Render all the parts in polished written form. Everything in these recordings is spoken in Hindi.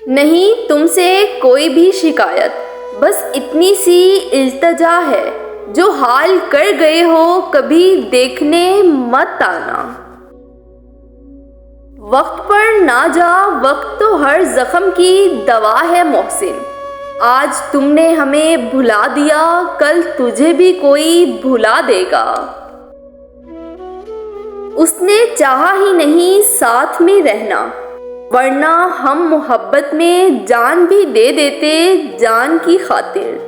नहीं तुमसे कोई भी शिकायत, बस इतनी सी इल्तजा है, जो हाल कर गए हो कभी देखने मत आना। वक्त पर ना जा, वक्त तो हर जख्म की दवा है मोहसिन। आज तुमने हमें भुला दिया, कल तुझे भी कोई भुला देगा। उसने चाहा ही नहीं साथ में रहना, वरना हम मोहब्बत में जान भी दे देते जान की खातिर।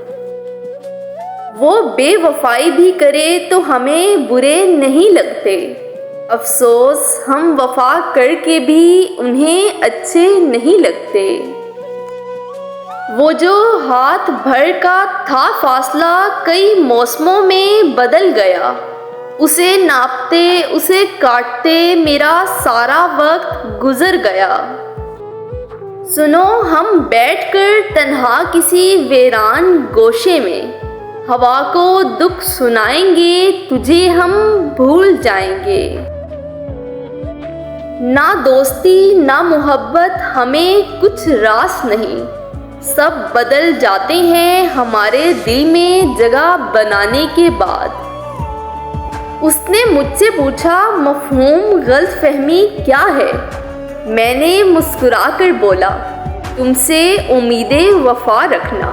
वो बेवफाई भी करे तो हमें बुरे नहीं लगते, अफसोस हम वफा करके भी उन्हें अच्छे नहीं लगते। वो जो हाथ भर का था फासला कई मौसमों में बदल गया, उसे नापते उसे काटते मेरा सारा वक्त गुजर गया। सुनो हम बैठकर तन्हा किसी वीरान गोशे में, हवा को दुख सुनाएंगे, तुझे हम भूल जाएंगे। ना दोस्ती ना मोहब्बत हमें कुछ रास नहीं, सब बदल जाते हैं हमारे दिल में जगह बनाने के बाद। उसने मुझसे पूछा मफ़हूम गलतफहमी क्या है? मैंने मुस्कुराकर बोला तुमसे उम्मीदें वफा रखना।